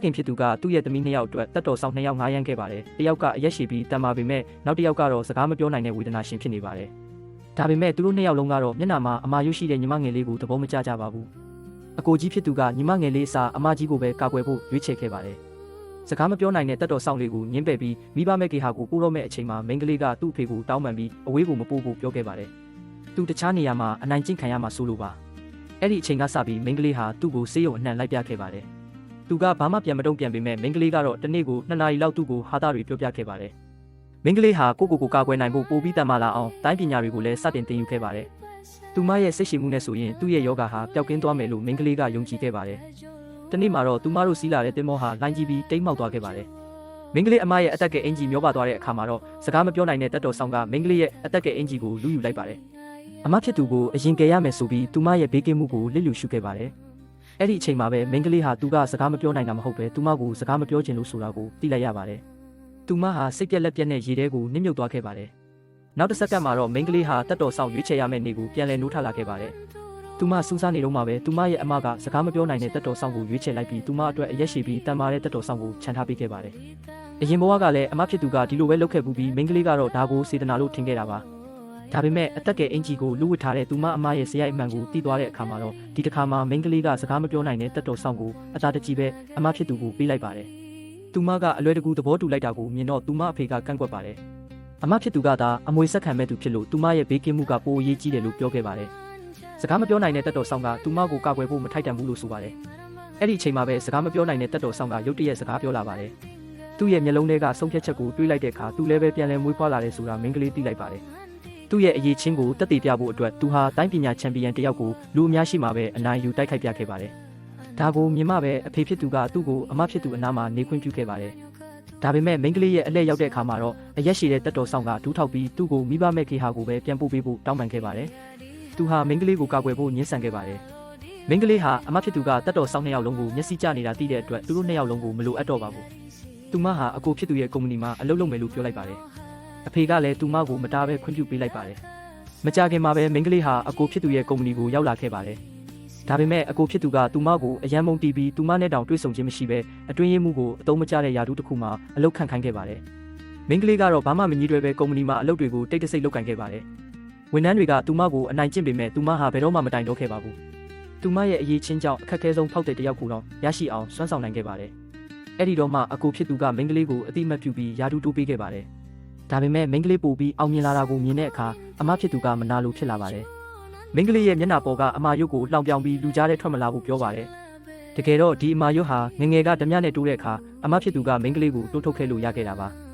ခင်ဖြစ်သူကသူ့ရဲ့သမီး2ယောက်အတွက်တက်တော်ဆောင်2ယောက်ငားရမ်းခဲ့ပါတယ်။တယောက်ကအရက်ရှိပြီးတန်ပါပေမဲ့နောက်တစ်ယောက်ကတော့စကားမပြောနိုင်တဲ့ဝေဒနာရှင်ဖြစ်နေပါတယ်။ဒါပေမဲ့သူတို့2ယောက်လုံးကတော့မျက်နှာမှာအမာရွှေရှိတဲ့ညီမငယ်လေးကိုသဘောမကျကြပါဘူး။အကိုကြီးဖြစ်သူကညီမငယ်လေးအစားအမကြီးကိုပဲကာကွယ်ဖို့ရွေးချယ်ခဲ့ပါတယ်။စကားမပြောနိုင်တဲ့တက်တော်ဆောင်လေးကိုညှင်းပယ်ပြီးမိဘမဲ့ကေဟာကိုပို့တော့မဲ့အချိန်မှာမိန်းကလေးကသူ့အဖေကိုတောင်းပန်ပြီးအဝေးကိုမပို့ဖို့ပြောခဲ့ပါတယ်။သူတခြားနေရာမှာအနိုင်ကျင့်ခံရမှာစိုးလို့ပါ။အဲ့ဒီအချိန်ကစပြီးမိန်းကလေးဟာသူ့ကိုဆေးရုံအနှံ့လိုက်ပြခဲ့ပါတယ်။သူကဘာမှပြန်မတုံ့ပြန်ပေမဲ့မိန်းကလေးကတော့တနေ့ကို2နာရီလောက်သူ့ကိုဟာတာတွေပြောပြခဲ့ပါတယ်။မိန်းကလေးဟာကိုကာကွယ်နိုင်ဖို့ပိုပြီးတန်မာလာအောင်တိုင်းပညာတွေကိုလည်းစတင်သင်ယူခဲ့ပါတယ်။သူမရဲ့စိတ်ရှိမှုနဲ့ဆိုရင်သူ့ရဲ့ယောဂဟာပျောက်ကင်းသွားမယ်လို့မိန်းကလေးကယုံကြည်ခဲ့ပါတယ်။တနေ့မှာတော့သူမတို့စီးလာတဲ့တင်မောဟာလိုင်းကြီးပြီးတိမ်မောက်သွားခဲ့ပါတယ်။မိန်းကလေးအမရဲ့အသက်ကဲအင်ဂျီမျောပါသွားတဲ့အခါမှာတော့စကားမပြောနိုင်တဲ့တက်တော်ဆောင်ကမိန်းကလေးရဲ့အသက်ကဲအင်ဂျီကိုလူယူလိုက်ပါတယ်။အမဖြစ်သူကိုအရင်ကယ်ရမယ်ဆိုပြီးသူမရဲ့ဘေးကင်းမှုကိုလစ်လျူရှုခဲ့ပါတယ်။အဲ့ဒီအချိန်မှာပဲမိန်းကလေးဟာသူကစကားမပြောနိုင်တာမဟုတ်ပဲသူမကိုစကားမပြောချင်လို့ဆိုတာကိုသိလိုက်ရပါတယ်။သူမဟာစိတ်ပြက်လက်ပြက်နဲ့ရေထဲကိုနစ်မြုပ်သွားခဲ့ပါတယ်။နောက်တစ်စက္ကန့်မှာတော့မိန်းကလေးဟာတက်တော်ဆောင်ရွေးချယ်ရမယ့်နေကိုပြန်လည်နိုးထလာခဲ့ပါတယ်။သူမစူးစမ်းနေတော့မှပဲသူမရဲ့အမကစကားမပြောနိုင်တဲ့တက်တော်ဆောင်ကိုရွေးချယ်လိုက်ပြီးသူမအတွက်အရက်ရှိပြီးတန်မာတဲ့တက်တော်ဆောင်ကိုခြံထားပေးခဲ့ပါတယ်။အရင်ဘဝကလည်းအမဖြစ်သူကဒီလိုပဲလုပ်ခဲ့ပြီးမိန်းကလေးကတော့ဒါကိုစေတနာလို့ထင်ခဲ့တာပါ။ဒါပေမဲ့အသက်ကဲအင်ဂျီကိုလူဝစ်ထားတဲ့သူမအမရဲ့ဇယိုက်အမှန်ကိုသိသွားတဲ့အခါမှာတော့ဒီတစ်ခါမှာမိန်းကလေးကစကားမပြောနိုင်တဲ့တက်တော်ဆောင်ကိုအသာတကြီးပဲအမဖြစ်သူကိုပေးလိုက်ပါတယ်။သူမကအလွယ်တကူသဘောတူလိုက်တာကိုမြင်တော့သူမအဖေကကန့်ကွက်ပါတယ်။အမဖြစ်သူကသာအမွေဆက်ခံမဲ့သူဖြစ်လို့သူမရဲ့ဘေးကင်းမှုကပိုအရေးကြီးတယ်လို့ပြောခဲ့ပါတယ်။စကားမပြောနိုင်တဲ့တက်တော်ဆောင်ကသူမကိုကာကွယ်ဖို့မထိုက်တန်ဘူးလို့ဆိုပါတယ်။အဲ့ဒီအချိန်မှာပဲစကားမပြောနိုင်တဲ့တက်တော်ဆောင်ကရုတ်တရက်စကားပြောလာပါတယ်။သူ့ရဲ့မျက်လုံးထဲကဆုံးဖြတ်ချက်ကိုတွေးလိုက်တဲ့အခါသူလည်းပဲပြန်လည်မွေးဖွားလာတယ်ဆိုတာမိန်းကလေးသိလိုက်ပါတယ်။သူ့ရဲ့အရေးချင်းကိုတက်တည်ပြဖို့အတွက်သူဟာတိုင်းပညာချန်ပီယံတယောက်ကိုလူအများရှိမှပဲအနိုင်ယူတိုက်ခိုက်ပြခဲ့ပါတယ်။ဒါကိုမြင်မှပဲအဖေဖြစ်သူကသူ့ကိုအမဖြစ်သူအနားမှာနေခွင့်ပြုခဲ့ပါတယ်။ဒါပေမဲ့မိန်းကလေးရဲ့အလှည့်ရောက်တဲ့အခါမှာတော့အရက်ရှိတဲ့တက်တော်ဆောင်ကဒူးထောက်ပြီးသူ့ကိုမိဘမဲ့ခေဟာကိုပဲပြန်ပို့ပေးဖို့တောင်းပန်ခဲ့ပါတယ်။သူဟာမိန်းကလေးကိုကာကွယ်ဖို့ညှင်းဆန်ခဲ့ပါတယ်။မိန်းကလေးဟာအမဖြစ်သူကတက်တော်ဆောင်2ယောက်လုံးကိုမျက်စိကျနေတာသိတဲ့အတွက်သူတို့2ယောက်လုံးကိုမလိုအပ်တော့ပါဘူး။သူမဟာအကိုဖြစ်သူရဲ့ကုမ္ပဏီမှာအလုပ်လုပ်မယ်လို့ပြောလိုက်ပါတယ်။အဖေကလည်းသူမကိုမတားပဲခွင့်ပြုပေးလိုက်ပါတယ်။မကြခင်မှာပဲမိန်းကလေးဟာအကိုဖြစ်သူရဲ့ကုမ္ပဏီကိုရောက်လာခဲ့ပါတယ်။ဒါပေမဲ့အကိုဖြစ်သူကသူမကိုအယံမုံတီးပြီးသူမနဲ့တောင်တွေ့ဆုံခြင်းမရှိပဲအတွင်းရေးမှုကိုအတုံးမကျတဲ့ယာတူးတစ်ခုမှအလုပ်ခန့်ခိုင်းခဲ့ပါတယ်။မိန်းကလေးကတော့ဘာမှမငြီးတွဲပဲကုမ္ပဏီမှာအလုပ်တွေကိုတိတ်တဆိတ်လုပ်ကင်ခဲ့ပါတယ်။ဝန်ထမ်းတွေကသူမကိုအနိုင်ကျင့်ပေမဲ့သူမဟာဘယ်တော့မှမတိုင်တော့ခဲ့ပါဘူး။သူမရဲ့အရေးချင်းကြောင့်အခက်အခဲဆုံးဖောက်တဲ့တယောက်ကိုတော့ရရှိအောင်စွမ်းဆောင်နိုင်ခဲ့ပါတယ်။အဲ့ဒီတော့မှအကိုဖြစ်သူကမိန်းကလေးကိုအတိမတ်ပြုပြီးယာတူးတိုးပေးခဲ့ပါတယ်။ဒါပေမဲ့မိန်းကလေးပို့ပြီးအောင်မြင်လာတာကိုမြင်တဲ့အခါအမဖြစ်သူကမနာလိုဖြစ်လာပါတယ်။မိန်းကလေးရဲ့မျက်နှာပေါ်ကအမာရုပ်ကိုလှောင်ပြောင်ပြီးလူကြားထဲထွက်မလာဖို့ပြောပါတယ်။တကယ်တော့ဒီအမာရုပ်ဟာငငယ်ကဓမြနဲ့တိုးတဲ့အခါအမဖြစ်သူကမိန်းကလေးကိုတိုးထုတ်ခဲ့လို့ရခဲ့တာပါ။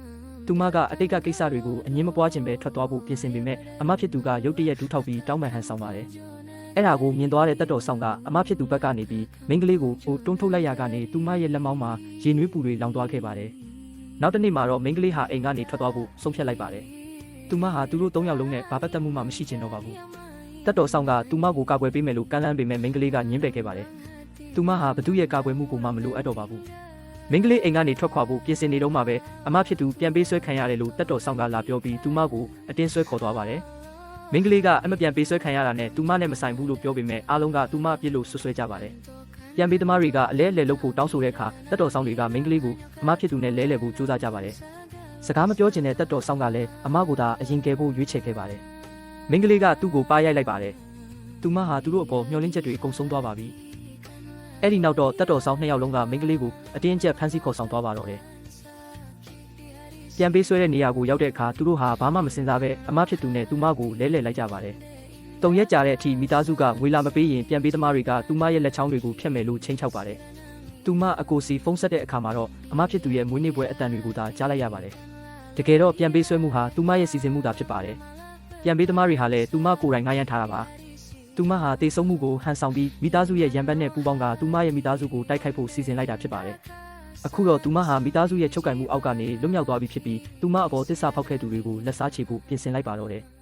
သူမကအတိတ်ကကိစ္စတွေကိုအငင်းမပွားခြင်းပဲထွက်သွားဖို့ပြင်ဆင်ပေမဲ့အမဖြစ်သူကရုတ်တရက်ဒူးထောက်ပြီးတောင်းပန်ဟန်ဆောင်ပါတယ်။အဲ့ဒါကိုမြင်သွားတဲ့တက်တော်ဆောင်ကအမဖြစ်သူဘက်ကနေပြီးမိန်းကလေးကိုတွန်းထုတ်လိုက်ရကနေသူမရဲ့လက်မောင်းမှာရေနွေးပူတွေလောင်သွားခဲ့ပါတယ်။နောက်တစ်နေ့မှာတော့မိန်းကလေးဟာအိမ်ကနေထွက်သွားဖို့ဆုံးဖြတ်လိုက်ပါတယ်။သူမဟာသူတို့3ယောက်လုံးနဲ့ဘာပတ်သက်မှုမှမရှိချင်တော့ပါဘူး။တက်တော်ဆောင်ကသူမကိုကာကွယ်ပေးမယ်လို့ကမ်းလှမ်းပေမဲ့မိန်းကလေးကညှင်းပယ်ခဲ့ပါတယ်။သူမဟာဘသူရဲ့ကာကွယ်မှုကိုမှမလိုအပ်တော့ပါဘူး။မိန်းကလေးအိမ်ကနေထွက်ခွာဖို့ပြင်ဆင်နေတော့မှပဲအမဖြစ်သူပြန်ပေးဆွဲခံရတယ်လို့တက်တော်ဆောင်ကလာပြောပြီးသူမကိုအတင်းဆွဲခေါ်သွားပါတယ်။မိန်းကလေးကအမပြန်ပေးဆွဲခံရတာနဲ့သူမနဲ့မဆိုင်ဘူးလို့ပြောပေမဲ့အားလုံးကသူမပြစ်လို့ဆွဆွဲကြပါတယ်။ပြန်ပေးသမားတွေကအလဲလှယ်လုပ်ဖို့တောင်းဆိုတဲ့အခါတက်တော်ဆောင်တွေကမိန်းကလေးကိုအမဖြစ်သူနဲ့လဲလှယ်ဖို့ကြိုးစားကြပါတယ်။စကားမပြောချင်တဲ့တက်တော်ဆောင်ကလည်းအမကိုသာအရင်ကယ်ဖို့ရွေးချယ်ခဲ့ပါတယ်။မိန်းကလေးကသူ့ကိုပါရိုက်လိုက်ပါတယ်။သူမဟာသူတို့အပေါ်မျှော်လင့်ချက်တွေအကုန်ဆုံးသွားပါပြီ။အဲ့ဒီနောက်တော့တက်တော်ဆောင်2ယောက်လုံးကမိန်းကလေးကိုအတင်းကျပ်ဖမ်းဆီးခေါ်ဆောင်သွားပါတော့တယ်။ပြန်ပေးဆွဲတဲ့နေရာကိုရောက်တဲ့အခါသူတို့ဟာဘာမှမစင်စားပဲအမဖြစ်သူနဲ့သူမကိုလဲလှယ်လိုက်ကြပါတယ်။3ရက်ကြာတဲ့အထိမိသားစုကငွေလာမပေးရင်ပြန်ပေးသမားတွေကသူမရဲ့လက်ချောင်းတွေကိုဖျက်မယ်လို့ချိန်ချောက်ပါတယ်။သူမအကိုစီဖုန်းဆက်တဲ့အခါမှာတော့အမဖြစ်သူရဲ့မွေးနေ့ပွဲအတန်တွေကိုသာကြားလိုက်ရပါတယ်။တကယ်တော့ပြန်ပေးဆွဲမှုဟာသူမရဲ့စီစဉ်မှုသာဖြစ်ပါတယ်။ပြန်ပေးသမားတွေဟာလည်းသူမကိုယ်တိုင်ငှားရမ်းထားတာပါ။သူမဟာတေဆုံးမှုကိုဟန်ဆောင်ပြီးမိသားစုရဲ့ရန်ဘက်နဲ့ပူးပေါင်းကသူမရဲ့မိသားစုကိုတိုက်ခိုက်ဖို့စီစဉ်လိုက်တာဖြစ်ပါတယ်။အခုတော့သူမဟာမိသားစုရဲ့ချုပ်ကိုင်မှုအောက်ကနေလွတ်မြောက်သွားပြီဖြစ်ပြီးသူမအပေါ်တစ္ဆာဖောက်ခဲ့သူတွေကိုလက်စားချေဖို့ပြင်ဆင်လိုက်ပါတော့တယ်။